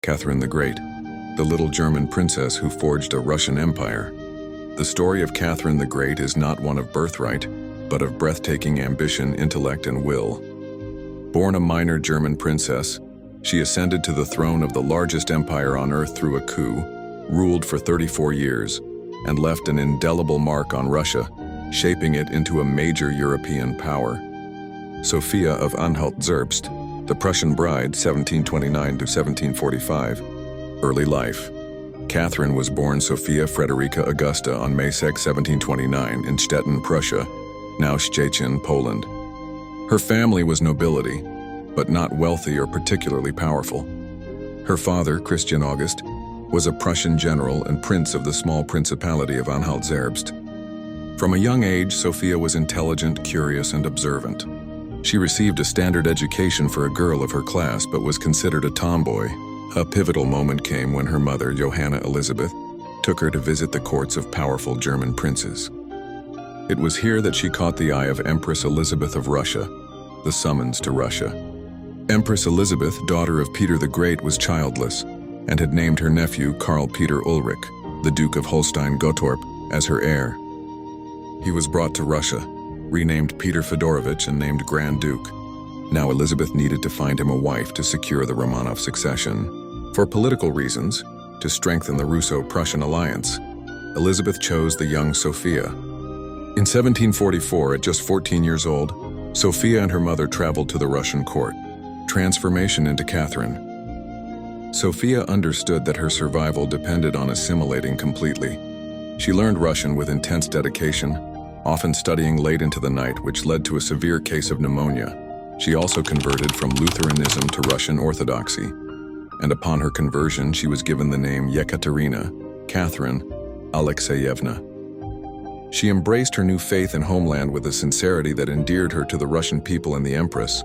Catherine the Great, the little German princess who forged a Russian empire. The story of Catherine the Great is not one of birthright, but of breathtaking ambition, intellect, and will. Born a minor German princess, she ascended to the throne of the largest empire on earth through a coup, ruled for 34 years, and left an indelible mark on Russia, shaping it into a major European power. Sophia of Anhalt-Zerbst, the Prussian bride, 1729 to 1745. Early life. Catherine was born Sophia Frederica Augusta on May 6, 1729 in Stettin, Prussia, now Szczecin, Poland. Her family was nobility, but not wealthy or particularly powerful. Her father, Christian August, was a Prussian general and prince of the small principality of Anhalt-Zerbst. From a young age, Sophia was intelligent, curious, and observant. She received a standard education for a girl of her class, but was considered a tomboy. A pivotal moment came when her mother, Johanna Elizabeth, took her to visit the courts of powerful German princes. It was here that she caught the eye of Empress Elizabeth of Russia, the summons to Russia. Empress Elizabeth, daughter of Peter the Great, was childless and had named her nephew Karl Peter Ulrich, the Duke of Holstein-Gottorp, as her heir. He was brought to Russia, renamed Peter Fedorovich and named Grand Duke. Now Elizabeth needed to find him a wife to secure the Romanov succession. For political reasons, to strengthen the Russo-Prussian alliance, Elizabeth chose the young Sophia. In 1744, at just 14 years old, Sophia and her mother traveled to the Russian court. Transformation into Catherine. Sophia understood that her survival depended on assimilating completely. She learned Russian with intense dedication, often studying late into the night, which led to a severe case of pneumonia. She also converted from Lutheranism to Russian Orthodoxy, and upon her conversion she was given the name Yekaterina, Catherine Alexeyevna. She embraced her new faith and homeland with a sincerity that endeared her to the Russian people and the Empress,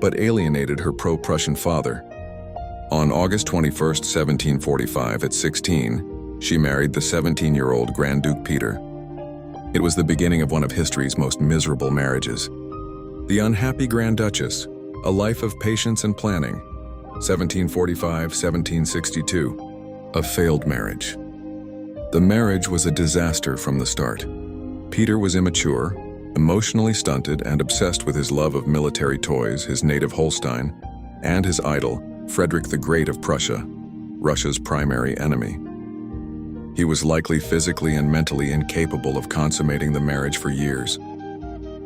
but alienated her pro-Prussian father. On August 21, 1745, at 16, she married the 17-year-old Grand Duke Peter. It was the beginning of one of history's most miserable marriages. The Unhappy Grand Duchess, A Life of Patience and Planning, 1745-1762, a failed marriage. The marriage was a disaster from the start. Peter was immature, emotionally stunted, and obsessed with his love of military toys, his native Holstein, and his idol, Frederick the Great of Prussia, Russia's primary enemy. He was likely physically and mentally incapable of consummating the marriage for years.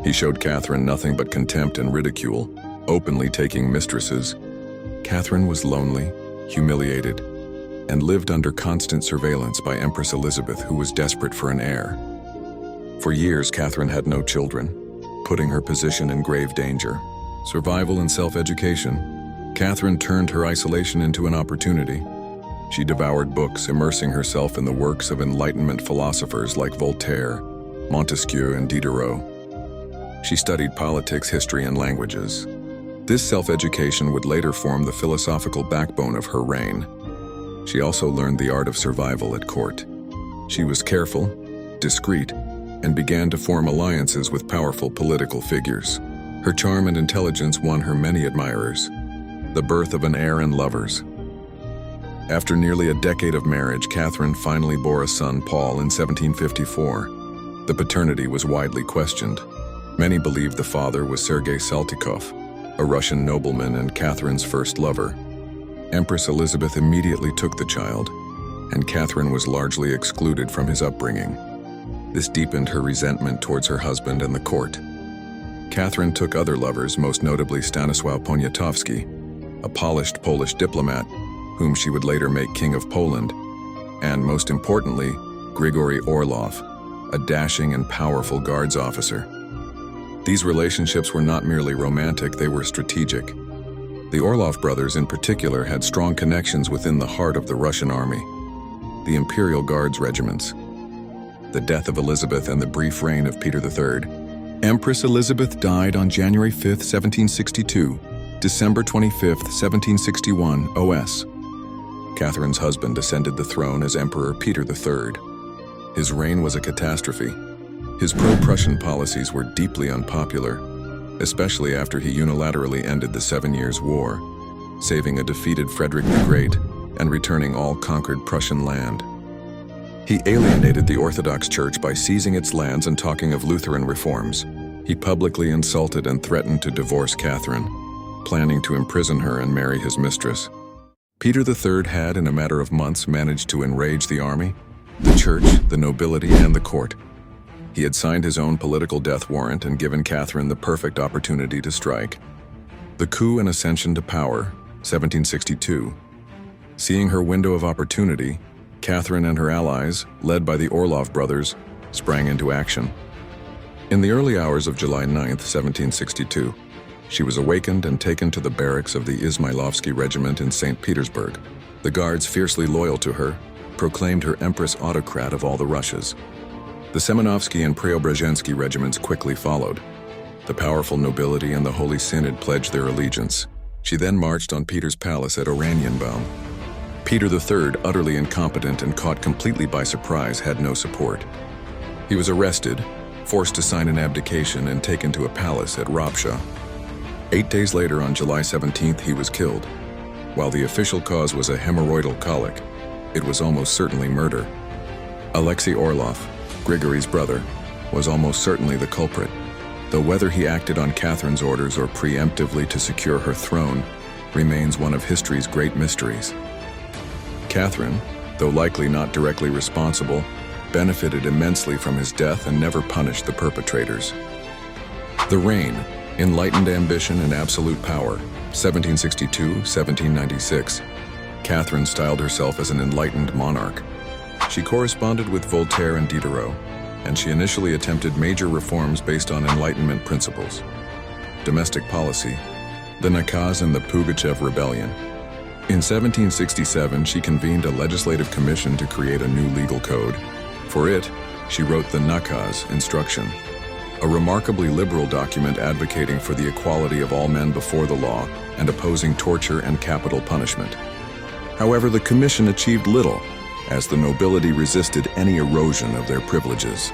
He showed Catherine nothing but contempt and ridicule, openly taking mistresses. Catherine was lonely, humiliated, and lived under constant surveillance by Empress Elizabeth, who was desperate for an heir. For years, Catherine had no children, putting her position in grave danger. Survival and self-education. Catherine turned her isolation into an opportunity. She devoured books, immersing herself in the works of Enlightenment philosophers like Voltaire, Montesquieu, and Diderot. She studied politics, history, and languages. This self-education would later form the philosophical backbone of her reign. She also learned the art of survival at court. She was careful, discreet, and began to form alliances with powerful political figures. Her charm and intelligence won her many admirers. The birth of an heir and lovers. After nearly a decade of marriage, Catherine finally bore a son, Paul, in 1754. The paternity was widely questioned. Many believed the father was Sergei Saltykov, a Russian nobleman and Catherine's first lover. Empress Elizabeth immediately took the child, and Catherine was largely excluded from his upbringing. This deepened her resentment towards her husband and the court. Catherine took other lovers, most notably Stanisław Poniatowski, a polished Polish diplomat whom she would later make King of Poland, and most importantly, Grigory Orlov, a dashing and powerful guards officer. These relationships were not merely romantic, they were strategic. The Orlov brothers in particular had strong connections within the heart of the Russian army, the Imperial Guards regiments. The death of Elizabeth and the brief reign of Peter III. Empress Elizabeth died on January 5, 1762, December 25, 1761, OS. Catherine's husband ascended the throne as Emperor Peter III. His reign was a catastrophe. His pro-Prussian policies were deeply unpopular, especially after he unilaterally ended the 7 Years' War, saving a defeated Frederick the Great and returning all conquered Prussian land. He alienated the Orthodox Church by seizing its lands and talking of Lutheran reforms. He publicly insulted and threatened to divorce Catherine, planning to imprison her and marry his mistress. Peter III had, in a matter of months, managed to enrage the army, the church, the nobility, and the court. He had signed his own political death warrant and given Catherine the perfect opportunity to strike. The coup and ascension to power, 1762. Seeing her window of opportunity, Catherine and her allies, led by the Orlov brothers, sprang into action. In the early hours of July 9, 1762, she was awakened and taken to the barracks of the Izmailovsky regiment in St. Petersburg. The guards, fiercely loyal to her, proclaimed her Empress autocrat of all the Russias. The Semenovsky and Preobrazhensky regiments quickly followed. The powerful nobility and the Holy Synod pledged their allegiance. She then marched on Peter's palace at Oranienbaum. Peter III, utterly incompetent and caught completely by surprise, had no support. He was arrested, forced to sign an abdication, and taken to a palace at Ropsha. 8 days later, on July 17th, he was killed. While the official cause was a hemorrhoidal colic, it was almost certainly murder. Alexei Orlov, Grigory's brother, was almost certainly the culprit, though whether he acted on Catherine's orders or preemptively to secure her throne remains one of history's great mysteries. Catherine, though likely not directly responsible, benefited immensely from his death and never punished the perpetrators. The reign, enlightened ambition and absolute power, 1762-1796. Catherine styled herself as an enlightened monarch. She corresponded with Voltaire and Diderot, and she initially attempted major reforms based on Enlightenment principles. Domestic policy, the Nakaz and the Pugachev Rebellion. In 1767, she convened a legislative commission to create a new legal code. For it, she wrote the Nakaz Instruction, a remarkably liberal document advocating for the equality of all men before the law and opposing torture and capital punishment. However, the commission achieved little, as the nobility resisted any erosion of their privileges.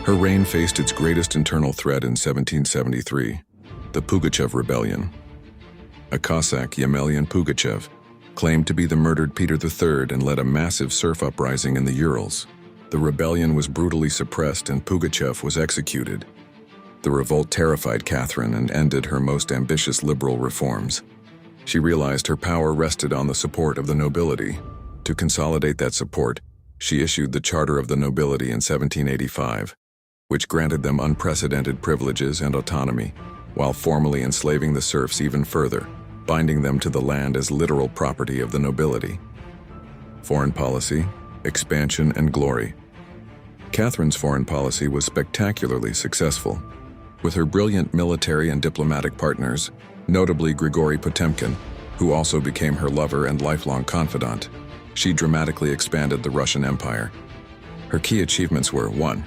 Her reign faced its greatest internal threat in 1773, the Pugachev Rebellion. A Cossack, Yemelyan Pugachev, claimed to be the murdered Peter III and led a massive serf uprising in the Urals. The rebellion was brutally suppressed and Pugachev was executed. The revolt terrified Catherine and ended her most ambitious liberal reforms. She realized her power rested on the support of the nobility. To consolidate that support, she issued the Charter of the Nobility in 1785, which granted them unprecedented privileges and autonomy, while formally enslaving the serfs even further, binding them to the land as literal property of the nobility. Foreign policy, expansion, and glory. Catherine's foreign policy was spectacularly successful. With her brilliant military and diplomatic partners, notably Grigory Potemkin, who also became her lover and lifelong confidant, she dramatically expanded the Russian Empire. Her key achievements were 1.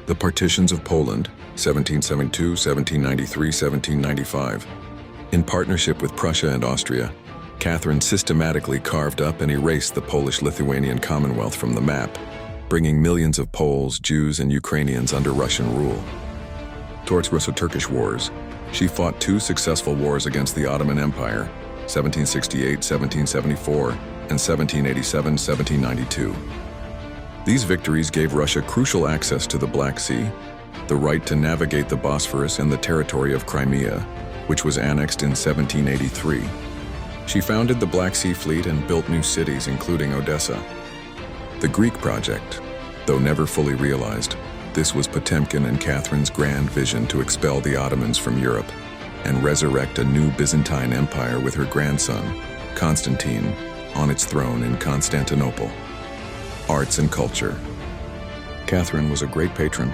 The partitions of Poland, 1772, 1793, 1795. In partnership with Prussia and Austria, Catherine systematically carved up and erased the Polish-Lithuanian Commonwealth from the map, bringing millions of Poles, Jews, and Ukrainians under Russian rule. Towards Russo-Turkish wars, she fought 2 successful wars against the Ottoman Empire, 1768, 1774, and 1787, 1792. These victories gave Russia crucial access to the Black Sea, the right to navigate the Bosphorus and the territory of Crimea, which was annexed in 1783. She founded the Black Sea Fleet and built new cities, including Odessa. The Greek project, though never fully realized, this was Potemkin and Catherine's grand vision to expel the Ottomans from Europe and resurrect a new Byzantine empire with her grandson, Constantine, on its throne in Constantinople. Arts and culture. Catherine was a great patron.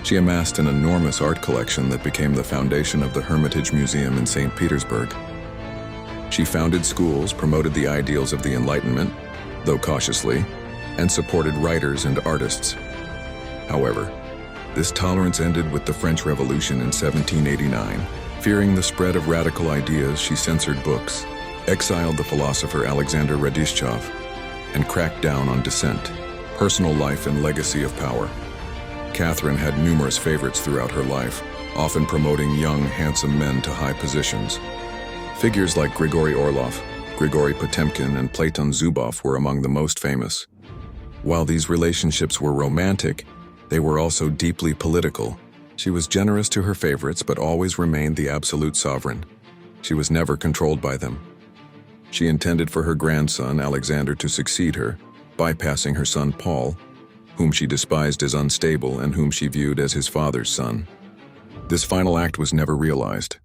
She amassed an enormous art collection that became the foundation of the Hermitage Museum in St. Petersburg. She founded schools, promoted the ideals of the Enlightenment, though cautiously, and supported writers and artists. However, this tolerance ended with the French Revolution in 1789. Fearing the spread of radical ideas, she censored books, exiled the philosopher Alexander Radishchev, and cracked down on dissent, personal life and legacy of power. Catherine had numerous favorites throughout her life, often promoting young, handsome men to high positions. Figures like Grigory Orlov, Grigory Potemkin and Platon Zubov were among the most famous. While these relationships were romantic, they were also deeply political. She was generous to her favorites but always remained the absolute sovereign. She was never controlled by them. She intended for her grandson, Alexander, to succeed her, bypassing her son Paul, whom she despised as unstable and whom she viewed as his father's son. This final act was never realized.